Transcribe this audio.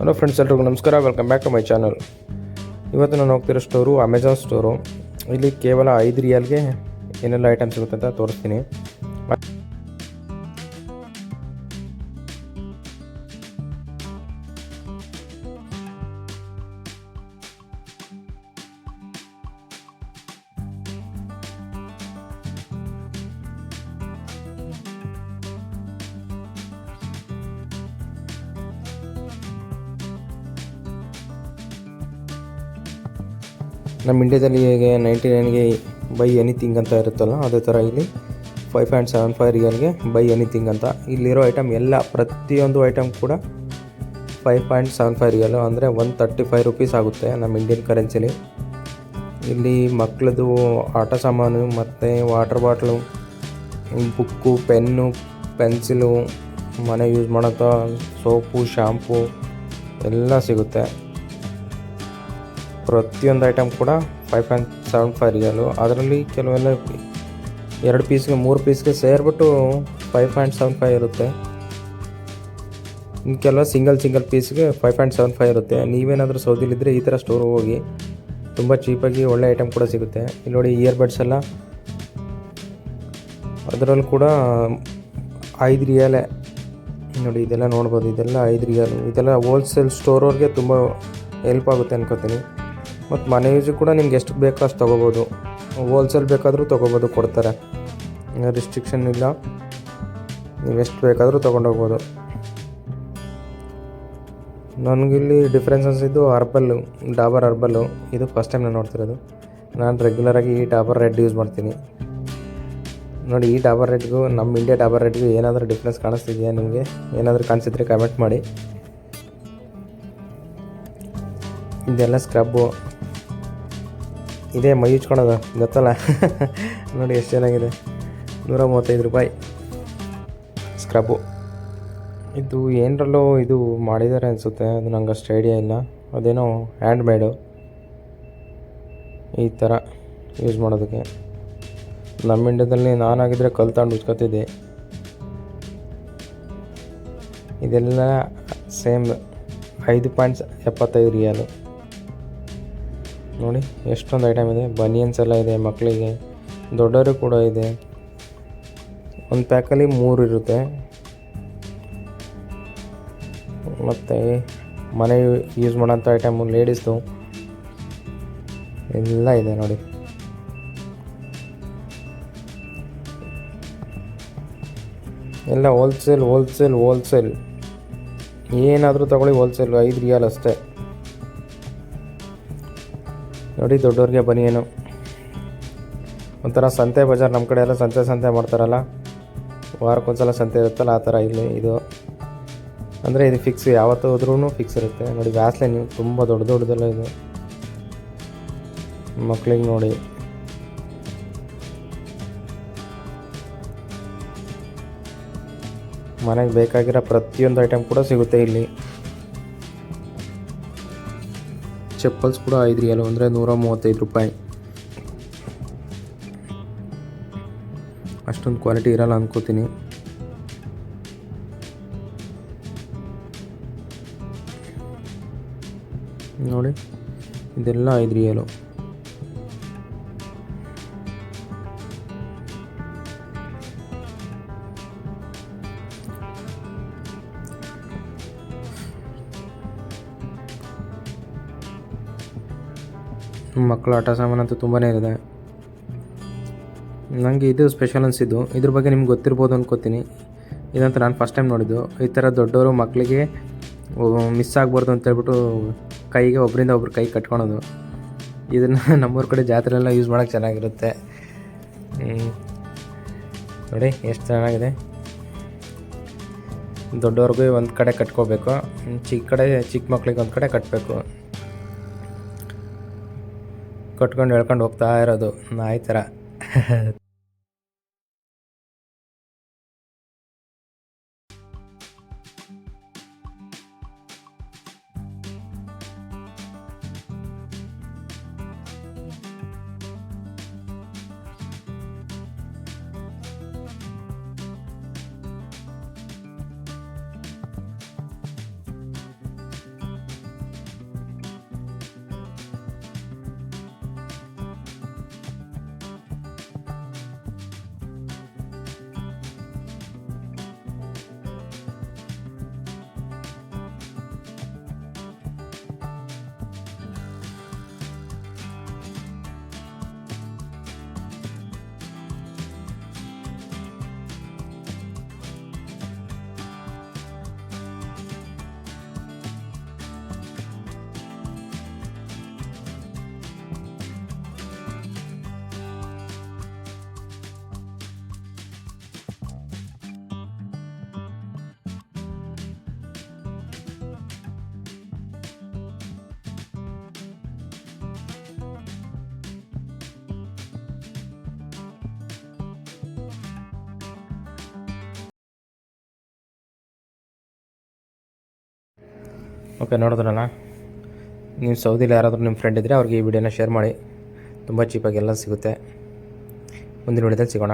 Hello friends, ಎಲ್ರಿಗೂ ನಮಸ್ಕಾರ. Welcome back to my channel. ಇವತ್ತು ನಾನು ಹೋಗ್ತಿರೋ ಸ್ಟೋರು ಅಮೆಝಾನ್ ಸ್ಟೋರು. ಇಲ್ಲಿ ಕೇವಲ 5 ರಿಯಾಲ್ಗೆ ಏನೆಲ್ಲ ಐಟಮ್ಸ್ ಸಿಗುತ್ತೆ ಅಂತ ತೋರಿಸ್ತೀನಿ. ನಮ್ಮ ಇಂಡಿಯಾದಲ್ಲಿ ಹೇಗೆ 99ಗೆ ಬೈ ಎನಿಥಿಂಗ್ ಅಂತ ಇರುತ್ತಲ್ಲ, ಅದೇ ಥರ ಇಲ್ಲಿ 5.75 ರಿಯಾಲ್ಗೆ ಬೈ ಎನಿಥಿಂಗ್ ಅಂತ. ಇಲ್ಲಿರೋ ಐಟಮ್ ಎಲ್ಲ ಪ್ರತಿಯೊಂದು ಐಟಮ್ ಕೂಡ 5.75 ರಿಯಾಲು, ಅಂದರೆ 135 ರುಪೀಸ್ ಆಗುತ್ತೆ ನಮ್ಮ ಇಂಡಿಯನ್ ಕರೆನ್ಸಿಲಿ. ಇಲ್ಲಿ ಮಕ್ಕಳದು ಆಟ ಸಾಮಾನು ಮತ್ತು water bottle, book, pen, pencil, ಮನೆ ಯೂಸ್ ಮಾಡೋಂಥ ಸೋಪು, ಶ್ಯಾಂಪು ಎಲ್ಲ ಸಿಗುತ್ತೆ. ಪ್ರತಿಯೊಂದು ಐಟಮ್ ಕೂಡ 5.75 ರಿಯಾಲು. ಅದರಲ್ಲಿ ಕೆಲವೆಲ್ಲ 2 ಪೀಸ್ಗೆ 3 ಪೀಸ್ಗೆ ಸೇರಿಬಿಟ್ಟು 5.75 ಇರುತ್ತೆ. ಇನ್ನು ಕೆಲವು ಸಿಂಗಲ್ ಪೀಸ್ಗೆ 5.75 ಇರುತ್ತೆ. ನೀವೇನಾದರೂ ಸೌದಿಲಿದ್ದರೆ ಈ ಥರ ಸ್ಟೋರ್ ಹೋಗಿ, ತುಂಬ ಚೀಪಾಗಿ ಒಳ್ಳೆ ಐಟಮ್ ಕೂಡ ಸಿಗುತ್ತೆ. ಇಲ್ಲಿ ನೋಡಿ, ಇಯರ್ಬಡ್ಸ್ ಎಲ್ಲ ಅದರಲ್ಲೂ ಕೂಡ 5 ರಿಯಾಲೇ. ನೋಡಿ, ಇದೆಲ್ಲ ನೋಡ್ಬೋದು, ಇದೆಲ್ಲ 5 ರಿಯಾಲು. ಇದೆಲ್ಲ ಹೋಲ್ಸೇಲ್ ಸ್ಟೋರವ್ರಿಗೆ ತುಂಬ ಹೆಲ್ಪ್ ಆಗುತ್ತೆ ಅನ್ಕೋತೀನಿ. ಮತ್ತು ಮನೆ ಯೂಸಿಗೆ ಕೂಡ ನಿಮ್ಗೆ ಎಷ್ಟು ಬೇಕೋ ಅಷ್ಟು ತೊಗೋಬೋದು. ಹೋಲ್ಸೇಲ್ ಬೇಕಾದರೂ ತೊಗೋಬೋದು, ಕೊಡ್ತಾರೆ, ರಿಸ್ಟ್ರಿಕ್ಷನ್ ಇಲ್ಲ. ನೀವು ಎಷ್ಟು ಬೇಕಾದರೂ ತೊಗೊಂಡೋಗ್ಬೋದು. ನನಗಿಲ್ಲಿ ಡಿಫ್ರೆನ್ಸ್ ಅನಿಸಿದ್ದು ಡಾಬರ್ ಹರ್ಬಲ್ಲು. ಇದು ಫಸ್ಟ್ ಟೈಮ್ ನಾನು ನೋಡ್ತಿರೋದು. ನಾನು ರೆಗ್ಯುಲರಾಗಿ ಈ ಡಾಬರ್ ರೆಡ್ ಯೂಸ್ ಮಾಡ್ತೀನಿ. ನೋಡಿ, ಈ ಡಾಬರ್ ರೆಡ್ಗೂ ನಮ್ಮ ಇಂಡಿಯಾ ಡಾಬರ್ ರೆಡ್ಗೂ ಏನಾದರೂ ಡಿಫ್ರೆನ್ಸ್ ಕಾಣಿಸ್ತಿದೆಯಾ ನಿಮಗೆ? ಏನಾದರೂ ಕಾಣಿಸಿದ್ರೆ ಕಮೆಂಟ್ ಮಾಡಿ. ಇದೆಲ್ಲ ಸ್ಕ್ರಬ್ಬು, ಇದೇ ಮೈ ಉಜ್ಕೊಳೋದು, ಗೊತ್ತಲ್ಲ? ನೋಡಿ ಎಷ್ಟು ಚೆನ್ನಾಗಿದೆ, 135 ರೂಪಾಯಿ ಸ್ಕ್ರಬ್ಬು. ಇದು ಏನರಲ್ಲೋ ಇದು ಮಾಡಿದ್ದಾರೆ ಅನಿಸುತ್ತೆ, ಅದು ನಂಗೆ ಅಷ್ಟು ಐಡಿಯಾ ಇಲ್ಲ. ಅದೇನೋ ಹ್ಯಾಂಡ್ ಮೇಡು ಈ ಥರ ಯೂಸ್ ಮಾಡೋದಕ್ಕೆ. ನಮ್ಮ ಇಂಡಿಯಾದಲ್ಲಿ ನಾನಾಗಿದ್ದರೆ ಕಲ್ಲು ತಗೊಂಡು ಉಜ್ಕೊತಿದ್ದೆ. ಇದೆಲ್ಲ ಸೇಮ್ 5.75 ರಿಯಾಲು. ನೋಡಿ ಎಷ್ಟೊಂದು ಐಟಮ್ ಇದೆ. ಬನಿಯನ್ಸ್ ಎಲ್ಲ ಇದೆ, ಮಕ್ಕಳಿಗೆ, ದೊಡ್ಡವರು ಕೂಡ ಇದೆ. ಒಂದು ಪ್ಯಾಕಲ್ಲಿ 3 ಇರುತ್ತೆ. ಮತ್ತು ಮನೆ ಯೂಸ್ ಮಾಡೋಂಥ ಐಟಮು, ಲೇಡೀಸ್ದು ಎಲ್ಲ ಇದೆ ನೋಡಿ. ಎಲ್ಲ ಹೋಲ್ಸೇಲ್. ಏನಾದರೂ ತಗೊಳ್ಳಿ, ಹೋಲ್ಸೇಲ್ 5 ರಿಯಾಲ್ ಅಷ್ಟೇ. ನೋಡಿ, ದೊಡ್ಡವ್ರಿಗೆ ಬನಿಯೇನು. ಒಂಥರ ಸಂತೆ ಬಜಾರ್, ನಮ್ಮ ಕಡೆ ಎಲ್ಲ ಸಂತೆ ಮಾಡ್ತಾರಲ್ಲ, ವಾರಕ್ಕೊಂದ್ಸಲ ಸಂತೆ ಇರುತ್ತಲ್ಲ, ಆ ಥರ ಇಲ್ಲಿ ಇದು. ಅಂದರೆ ಇದು ಫಿಕ್ಸ್, ಯಾವತ್ತೂ ಹೋದ್ರೂ ಫಿಕ್ಸ್ ಇರುತ್ತೆ. ನೋಡಿ, ವ್ಯಾಸ್ಲೈನ್ ತುಂಬ ದೊಡ್ಡದೆಲ್ಲ ಇದು. ಮಕ್ಕಳಿಗೆ ನೋಡಿ, ಮನೆಗೆ ಬೇಕಾಗಿರೋ ಪ್ರತಿಯೊಂದು ಐಟಮ್ ಕೂಡ ಸಿಗುತ್ತೆ ಇಲ್ಲಿ. ಚಪ್ಪಲ್ಸ್ ಕೂಡ 5 ರಿಯಾಲು, ಅಂದರೆ 135 ರೂಪಾಯಿ. ಅಷ್ಟೊಂದು ಕ್ವಾಲಿಟಿ ಇರಲ್ಲ ಅನ್ಕೋತೀನಿ. ನೋಡಿ, ಇದೆಲ್ಲ 5 ರಿಯಾಲು. ಮಕ್ಕಳ ಆಟ ಸಾಮಾನಂತೂ ತುಂಬಾ ಇದೆ. ನನಗೆ ಇದು ಸ್ಪೆಷಲ್ ಅನಿಸಿದ್ದು. ಇದ್ರ ಬಗ್ಗೆ ನಿಮ್ಗೆ ಗೊತ್ತಿರ್ಬೋದು ಅನ್ಕೋತೀನಿ. ಇದಂತ ನಾನು ಫಸ್ಟ್ ಟೈಮ್ ನೋಡಿದ್ದು. ಈ ಥರ ದೊಡ್ಡವರು ಮಕ್ಕಳಿಗೆ ಮಿಸ್ ಆಗಬಾರ್ದು ಅಂತೇಳ್ಬಿಟ್ಟು ಕೈಗೆ ಒಬ್ಬರಿಂದ ಒಬ್ರು ಕೈ ಕಟ್ಕೊಳೋದು. ಇದನ್ನು ನಮ್ಮೂರ ಕಡೆ ಜಾತ್ರೆಲ್ಲ ಯೂಸ್ ಮಾಡೋಕ್ಕೆ ಚೆನ್ನಾಗಿರುತ್ತೆ. ನೋಡಿ ಎಷ್ಟು ಚೆನ್ನಾಗಿದೆ. ದೊಡ್ಡವ್ರಿಗೂ ಒಂದು ಕಡೆ ಕಟ್ಕೋಬೇಕು, ಚಿಕ್ಕ ಮಕ್ಳಿಗೆ ಒಂದು ಕಡೆ ಕಟ್ಟಬೇಕು. ಕಟ್ಕೊಂಡು ಹೇಳ್ಕೊಂಡು ಹೋಗ್ತಾ ಇರೋದು ನಾಯಿ ಥರ. ಓಕೆ, ನೋಡಿದ್ರಲ್ಲ. ನೀವು ಸೌದಿಲಿ ಯಾರಾದರೂ ನಿಮ್ಮ ಫ್ರೆಂಡ್ ಇದ್ದರೆ ಅವ್ರಿಗೆ ಈ ವಿಡಿಯೋನ ಶೇರ್ ಮಾಡಿ. ತುಂಬ ಚೀಪಾಗಿ ಎಲ್ಲ ಸಿಗುತ್ತೆ. ಮುಂದಿನ ವಿಡಿಯೋದಲ್ಲಿ ಸಿಗೋಣ.